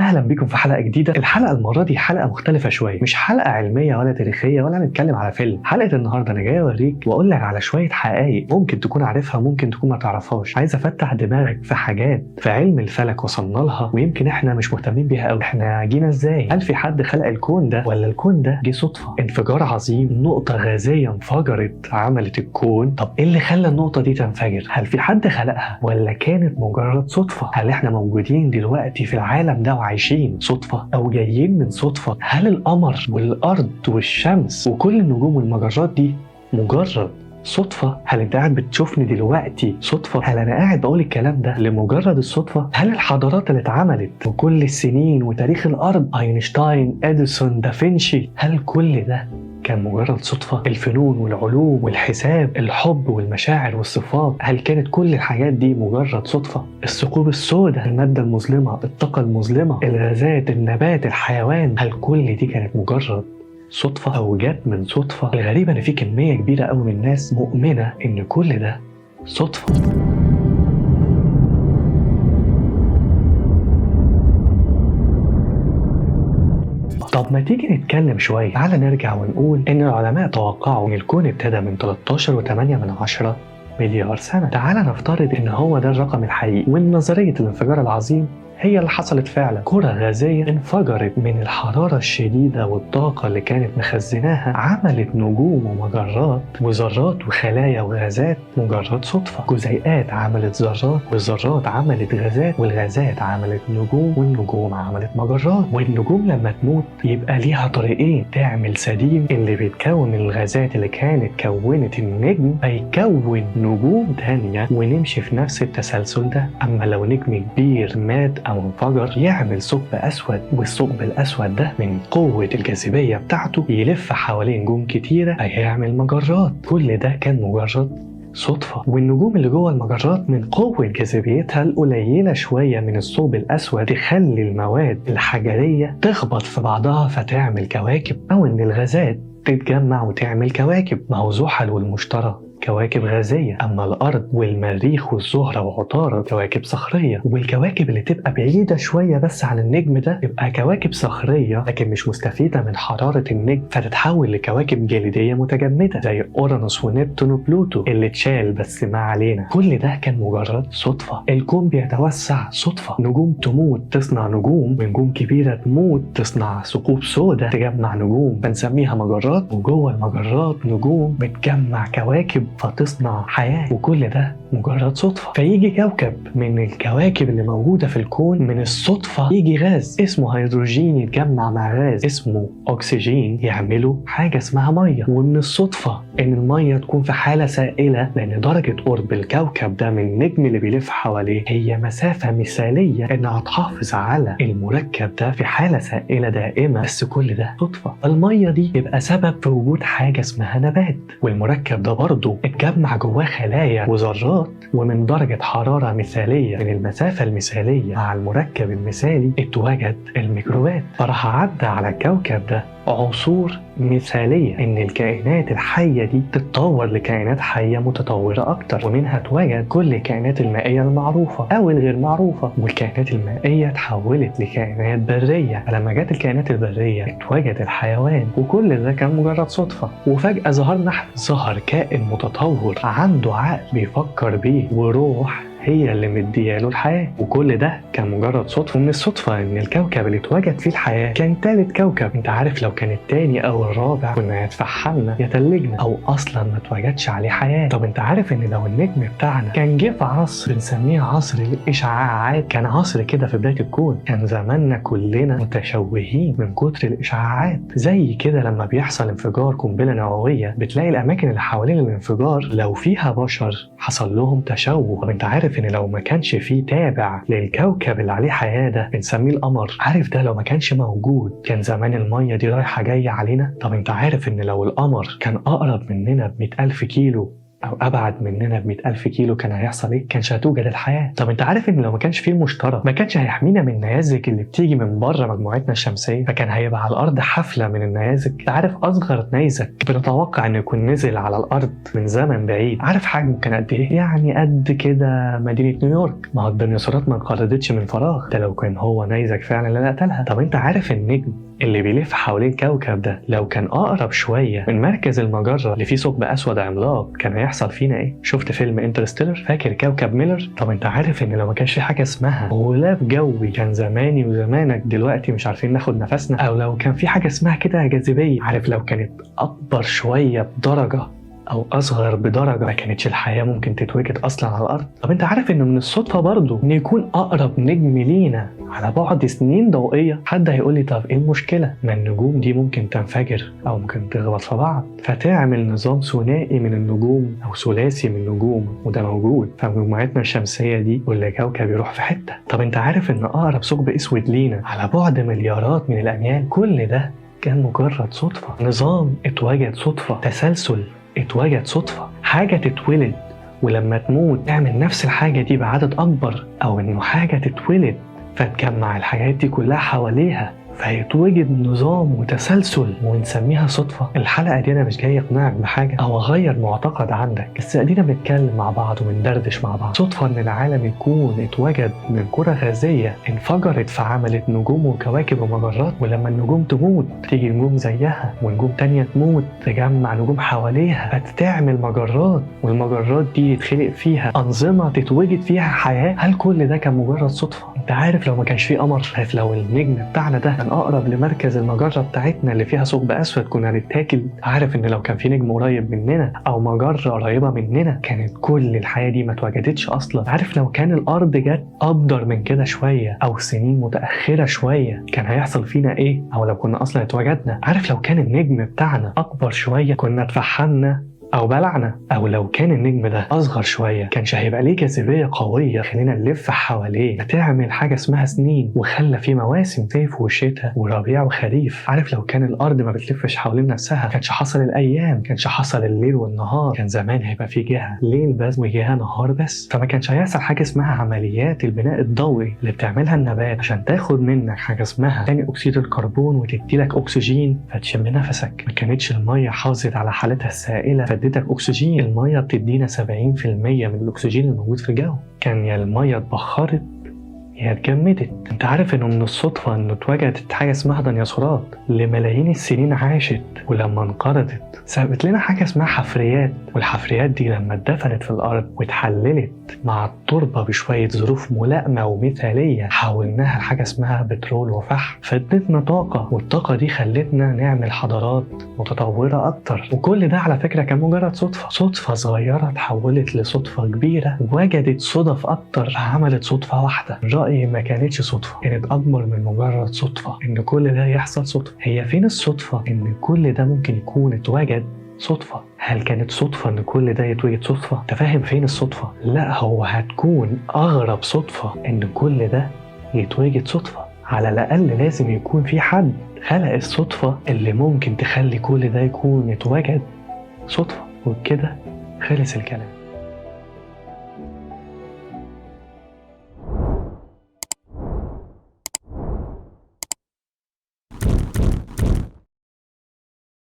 اهلا بيكم في حلقه جديده. الحلقه المره دي حلقه مختلفه شويه، مش حلقه علميه ولا تاريخيه ولا هنتكلم على فيلم. حلقه النهارده انا جاي اوريك واقول لك على شويه حقائق ممكن تكون عارفها ممكن تكون ما تعرفهاش. عايز افتح دماغك في حاجات في علم الفلك وصلنا لها ويمكن احنا مش مهتمين بيها قوي. احنا جينا ازاي؟ هل في حد خلق الكون ده ولا الكون ده جه صدفه؟ انفجار عظيم، نقطه غازيه انفجرت عملت الكون. طب ايه اللي خلى النقطه دي تنفجر؟ هل في حد خلقها ولا كانت مجرد صدفه؟ هل احنا موجودين دلوقتي في العالم ده وعايشين صدفة أو جايين من صدفة؟ هل القمر والأرض والشمس وكل النجوم والمجرات دي مجرد صدفة؟ هل انت قاعد بتشوفني دلوقتي صدفة؟ هل انا قاعد بقول الكلام ده لمجرد الصدفة؟ هل الحضارات اللي اتعملت وكل السنين وتاريخ الأرض، أينشتاين، إديسون، دافنشي، هل كل ده كان مجرد صدفة؟ الفنون والعلوم والحساب، الحب والمشاعر والصفات، هل كانت كل الحاجات دي مجرد صدفة؟ الثقوب السوداء، المادة المظلمة، الطاقة المظلمة، الغازات، النبات، الحيوان، هل كل دي كانت مجرد صدفة أو جت من صدفة؟ الغريب إن في كمية كبيرة قوي من الناس مؤمنة إن كل ده صدفة. طب ما تيجي نتكلم شوية. تعال نرجع ونقول إن العلماء توقعوا إن الكون ابتدى من 13.8 مليار سنة. تعال نفترض إن هو ده الرقم الحقيقي وإن نظرية الانفجار العظيم هي اللي حصلت فعلا. كرة غازية انفجرت من الحرارة الشديدة والطاقة اللي كانت مخزناها، عملت نجوم ومجرات وذرات وخلايا وغازات مجرد صدفة. جزيئات عملت ذرات والذرات عملت غازات والغازات عملت نجوم والنجوم عملت مجرات. والنجوم لما تموت يبقى ليها طريقين تعمل سديم اللي بيتكون من الغازات اللي كانت كونت النجم فيكون نجوم تانية ونمشي في نفس التسلسل ده. أما لو نجم كبير مات أو انفجر يعمل ثقب أسود، والثقب الأسود ده من قوة الجاذبية بتاعته يلف حوالين نجوم كتيرة فيعمل مجرات. كل ده كان مجرد صدفة. والنجوم اللي جوه المجرات من قوة جاذبيتها القليلة شوية من الثقب الأسود تخلي المواد الحجرية تخبط في بعضها فتعمل كواكب، أو إن الغازات تتجمع وتعمل كواكب. ما هو زحل والمشتري كواكب غازية، أما الأرض والمريخ والزهرة وعطارد كواكب صخرية. والكواكب اللي تبقى بعيدة شوية بس عن النجم ده تبقى كواكب صخرية لكن مش مستفيدة من حرارة النجم فتتحول لكواكب جليدية متجمدة زي أورانوس ونبتون وبلوتو اللي اتشال بس ما علينا. كل ده كان مجرد صدفة. الكون بيتوسع صدفة، نجوم تموت تصنع نجوم ونجوم كبيرة تموت تصنع ثقوب سوداء تجمع نجوم فنسميها مجرات، وجوه المجرات نجوم بتجمع كواكب فتصنع حياة. وكل ده مجرد صدفة. فيجي كوكب من الكواكب اللي موجودة في الكون من الصدفة يجي غاز اسمه هيدروجين يتجمع مع غاز اسمه أكسجين يعملوا حاجة اسمها مية. ومن الصدفة إن المية تكون في حالة سائلة لأن درجة قرب الكوكب ده من النجم اللي بيلف حواليه هي مسافة مثالية إنها تحافظ على المركب ده في حالة سائلة دائمة. بس كل ده صدفة. المية دي يبقى سبب في وجود حاجة اسمها نبات، والمركب ده برضه اتجمع جواه خلايا وذرات ومن درجة حرارة مثالية من المسافة المثالية مع المركب المثالي اتوجد الميكروبات. فراح عدى على الكوكب ده عصور مثالية إن الكائنات الحية دي تتطور لكائنات حية متطورة أكتر، ومنها اتوجد كل الكائنات المائية المعروفة أو الغير معروفة. والكائنات المائية تحولت لكائنات برية، فلما جت الكائنات البرية اتوجد الحيوان. وكل ده كان مجرد صدفة. وفجأة ظهر كائن متطور عنده عقل بيفكر بيه وروح هي اللي مدياله الحياة. وكل ده كان مجرد صدفة. ومن الصدفة ان الكوكب اللي اتوجد فيه الحياة كان تالت كوكب. انت عارف لو كان التاني او الرابع كنا يتفحمنا يتلجنا او اصلا ما اتوجدش عليه حياة. طب انت عارف ان لو النجم بتاعنا كان جه في عصر بنسميه عصر الاشعاعات، كان عصر كده في بداية الكون، كان زماننا كلنا متشوهين من كتر الاشعاعات. زي كده لما بيحصل انفجار قنبلة نووية بتلاقي الاماكن اللي حوالين الانفجار لو فيها بشر حصل لهم تشوه. طب انت عارف ان لو ما كانش فيه تابع للكوكب اللي عليه حياة ده بنسميه القمر، عارف ده لو ما كانش موجود كان زمان المية دي رايحة جاية علينا. طب انت عارف ان لو القمر كان اقرب مننا ب100,000 كيلو أو أبعد مننا ب100,000 كيلو كان هيحصل إيه؟ كانش هتوجد الحياة. طب أنت عارف إن لو ما كانش فيه المشتري ما كانش هيحمينا من النيازك اللي بتيجي من بره مجموعتنا الشمسية، فكان هيبقى على الأرض حفلة من النيازك. أنت عارف أصغر نيزك بنتوقع إنه يكون نزل على الأرض من زمن بعيد، عارف حجمه كان قد إيه؟ يعني قد كده مدينة نيويورك. ما هو الديناصورات ما انقرضتش من فراغ، ده لو كان هو نيزك فعلا اللي قتلها. طب أنت عارف النجم اللي بيلف حوالين الكوكب ده لو كان أقرب شوية من مركز المجرة اللي فيه ثقب أسود عملاق كان هيحصل فينا إيه؟ شفت فيلم انترستيلر؟ فاكر كوكب ميلر؟ طب أنت عارف إن لو ما كانش في حاجة اسمها غلاف جوي كان زماني وزمانك دلوقتي مش عارفين ناخد نفسنا؟ أو لو كان في حاجة اسمها كده جاذبية، عارف لو كانت أكبر شوية بدرجة أو أصغر بدرجة ما كانتش الحياة ممكن تتوجد أصلا على الأرض. طب أنت عارف إنه من الصدفة برضو إن يكون أقرب نجم لينا على بعد سنين ضوئية؟ حد هيقولي طب إيه المشكلة؟ ما النجوم دي ممكن تنفجر أو ممكن تخبط في بعض فتعمل نظام ثنائي من النجوم أو ثلاثي من النجوم، وده موجود فمجموعتنا الشمسية دي واللي كوكب يروح في حتة. طب أنت عارف إن أقرب ثقب أسود لينا على بعد مليارات من الأميال؟ كل ده كان مجرد صدفة، نظام اتوجد صدفة، تسلسل اتوجد صدفة، حاجة تتولد ولما تموت تعمل نفس الحاجة دي بعدد أكبر، أو إنه حاجة تتولد فتجمع الحاجات دي كلها حواليها فيتوجد نظام وتسلسل ونسميها صدفة. الحلقة دي أنا مش جاي أقنعك بحاجة أو أغير معتقد عندك، بس أدينا بنتكلم مع بعض وبندردش مع بعض. صدفة إن العالم يكون اتوجد من كرة غازية انفجرت فعملت نجوم وكواكب ومجرات، ولما النجوم تموت تيجي نجوم زيها ونجوم تانية تموت تجمع نجوم حواليها فتعمل مجرات، والمجرات دي يتخلق فيها أنظمة تتوجد فيها حياة. هل كل ده كان مجرد صدفة؟ أنت عارف لو ما كانش فيه قمر، عارف لو النجم بتاعنا ده كان أقرب لمركز المجرة بتاعتنا اللي فيها ثقب أسود كنا هنتاكل. عارف إن لو كان في نجم قريب مننا أو مجرة قريبة مننا كانت كل الحياة دي ما اتوجدتش أصلا. عارف لو كان الأرض جت أبدر من كده شوية أو سنين متأخرة شوية كان هيحصل فينا إيه؟ أو لو كنا أصلا اتوجدنا. عارف لو كان النجم بتاعنا أكبر شوية كنا اتفحمنا أو بلعنا، أو لو كان النجم ده أصغر شوية كانش هيبقى ليه جاذبية قوية خلينا نلف حواليه بتعمل حاجة اسمها سنين، وخلى فيه مواسم صيف وشتاء وربيع وخريف. عارف لو كان الأرض ما بتلفش حوالين نفسها كانش حصل الأيام، كانش حصل الليل والنهار، كان زمان هيبقى فيه جهة ليل بس وجهة نهار بس، فما كانش هيحصل حاجة اسمها عمليات البناء الضوئي اللي بتعملها النبات عشان تاخد منك حاجة اسمها ثاني أكسيد الكربون وتديلك أكسجين فتشم نفسك. ما كانتش المية حافظت على حالتها السائلة ادتك اكسجين. الميه بتدينا 70% من الاكسجين الموجود في الجو. كان يا الميه اتبخرت يا اتجمدت. انت عارف انه من الصدفه انه اتوجدت حاجه اسمها ديناصورات لملايين السنين عاشت، ولما انقرضت سابت لنا حاجه اسمها حفريات، والحفريات دي لما اتدفنت في الارض واتحللت مع التربه بشويه ظروف ملائمه ومثاليه حولناها لحاجه اسمها بترول وفحم فادتنا طاقه، والطاقه دي خلتنا نعمل حضارات متطوره اكتر. وكل ده على فكره كان مجرد صدفه صغيره اتحولت لصدفه كبيره وجدت صدف اكتر عملت صدفه واحده. رأيي ما كانتش صدفه، كانت اكبر من مجرد صدفه ان كل ده يحصل صدفه. هي فين الصدفه ان كل ده ممكن يكون اتوجد صدفة؟ هل كانت صدفة ان كل ده يتوجد صدفة؟ انت فاهم فين الصدفة؟ لا، هو هتكون اغرب صدفة ان كل ده يتوجد صدفة. على الاقل لازم يكون في حد خلق الصدفة اللي ممكن تخلي كل ده يكون يتوجد صدفة. وبكده خلص الكلام.